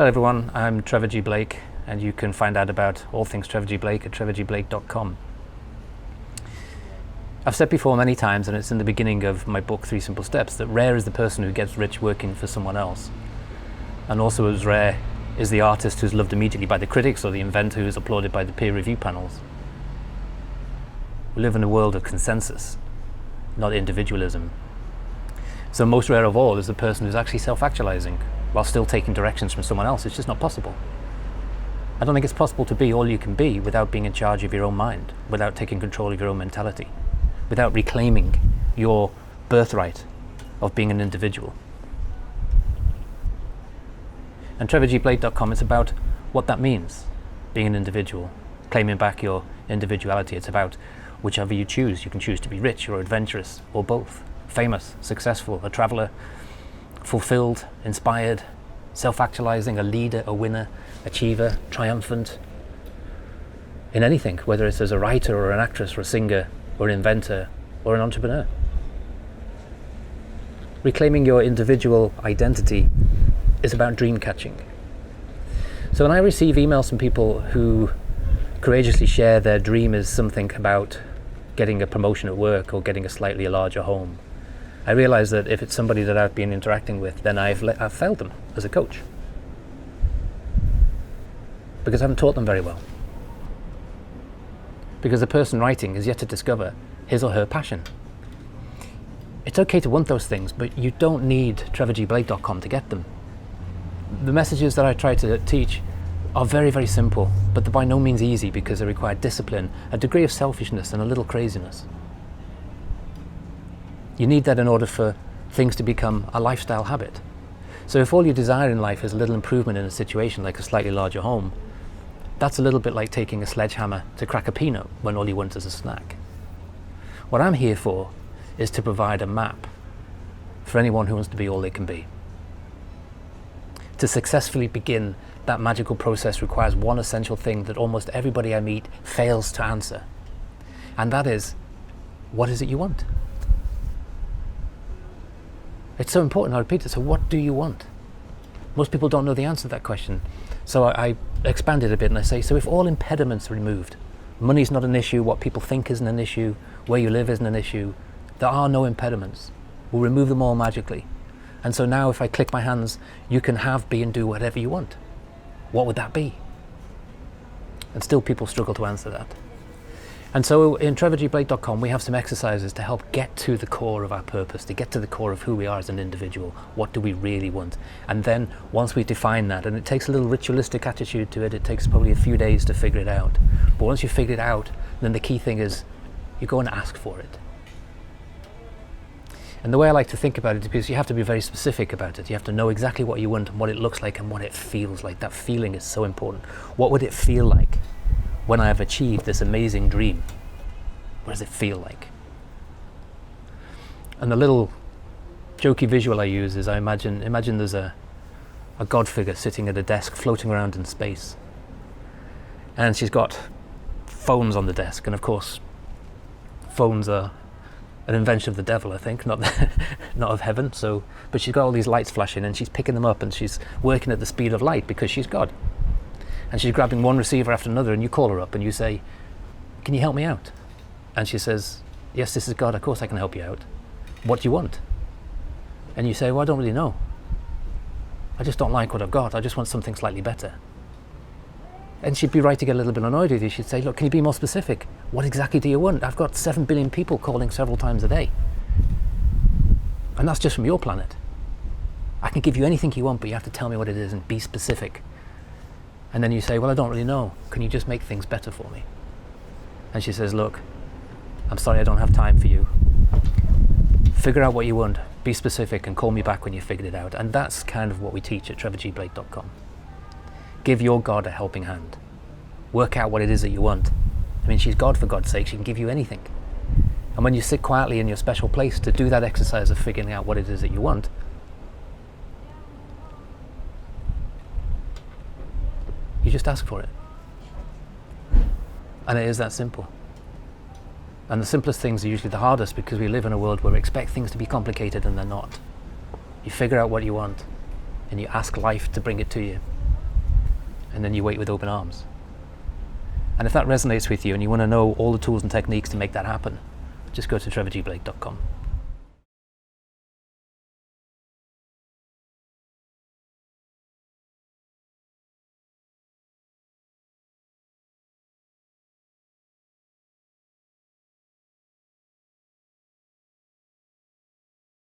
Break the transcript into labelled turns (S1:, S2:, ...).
S1: Hello everyone, I'm Trevor G. Blake, and you can find out about all things Trevor G. Blake at trevorgblake.com. I've said before many times, and it's in the beginning of my book, 3 Simple Steps, that rare is the person who gets rich working for someone else. And also as rare is the artist who's loved immediately by the critics or the inventor who's applauded by the peer review panels. We live in a world of consensus, not individualism. So most rare of all is the person who's actually self-actualizing while still taking directions from someone else. It's just not possible. I don't think it's possible to be all you can be without being in charge of your own mind, without taking control of your own mentality, without reclaiming your birthright of being an individual. And trevorgblake.com, it's about what that means, being an individual, claiming back your individuality. It's about whichever you choose. You can choose to be rich or adventurous or both, famous, successful, a traveler, fulfilled, inspired, self-actualizing, a leader, a winner, achiever, triumphant, in anything, whether it's as a writer or an actress or a singer or an inventor or an entrepreneur. Reclaiming your individual identity is about dream catching. So when I receive emails from people who courageously share their dream as something about getting a promotion at work or getting a slightly larger home, I realize that if it's somebody that I've been interacting with, then I've failed them as a coach, because I haven't taught them very well. Because the person writing is yet to discover his or her passion. It's okay to want those things, but you don't need trevorgblake.com to get them. The messages that I try to teach are very, very simple, but they're by no means easy because they require discipline, a degree of selfishness, and a little craziness. You need that in order for things to become a lifestyle habit. So if all you desire in life is a little improvement in a situation like a slightly larger home, that's a little bit like taking a sledgehammer to crack a peanut when all you want is a snack. What I'm here for is to provide a map for anyone who wants to be all they can be. To successfully begin that magical process requires one essential thing that almost everybody I meet fails to answer. And that is, what is it you want? It's so important, I repeat it, so what do you want? Most people don't know the answer to that question. So I expand it a bit and I say, so if all impediments are removed, money's not an issue, what people think isn't an issue, where you live isn't an issue, there are no impediments. We'll remove them all magically. And so now if I click my hands, you can have, be, and do whatever you want. What would that be? And still people struggle to answer that. And so in trevorgblake.com, we have some exercises to help get to the core of our purpose, to get to the core of who we are as an individual. What do we really want? And then once we define that, and it takes a little ritualistic attitude to it, it takes probably a few days to figure it out. But once you've figured it out, then the key thing is you go and ask for it. And the way I like to think about it is because you have to be very specific about it. You have to know exactly what you want and what it looks like and what it feels like. That feeling is so important. What would it feel like when I have achieved this amazing dream? What does it feel like? And the little jokey visual I use is I imagine there's a God figure sitting at a desk floating around in space. And she's got phones on the desk, and of course phones are an invention of the devil, I think, not of heaven. So, but she's got all these lights flashing and she's picking them up and she's working at the speed of light because she's God. And she's grabbing one receiver after another, and you call her up and you say, can you help me out? And she says, yes, this is God, of course I can help you out. What do you want? And you say, well, I don't really know. I just don't like what I've got. I just want something slightly better. And she'd be right to get a little bit annoyed with you. She'd say, look, can you be more specific? What exactly do you want? I've got 7 billion people calling several times a day. And that's just from your planet. I can give you anything you want, but you have to tell me what it is and be specific. And then you say, well, I don't really know. Can you just make things better for me? And she says, look, I'm sorry I don't have time for you. Figure out what you want, be specific, and call me back when you figured it out. And that's kind of what we teach at trevorgblake.com. Give your God a helping hand. Work out what it is that you want. I mean, she's God, for God's sake. She can give you anything. And when you sit quietly in your special place to do that exercise of figuring out what it is that you want, you just ask for it. And it is that simple. And the simplest things are usually the hardest because we live in a world where we expect things to be complicated and they're not. You figure out what you want and you ask life to bring it to you. and then you wait with open arms. And if that resonates with you and you want to know all the tools and techniques to make that happen, just go to trevorgblake.com.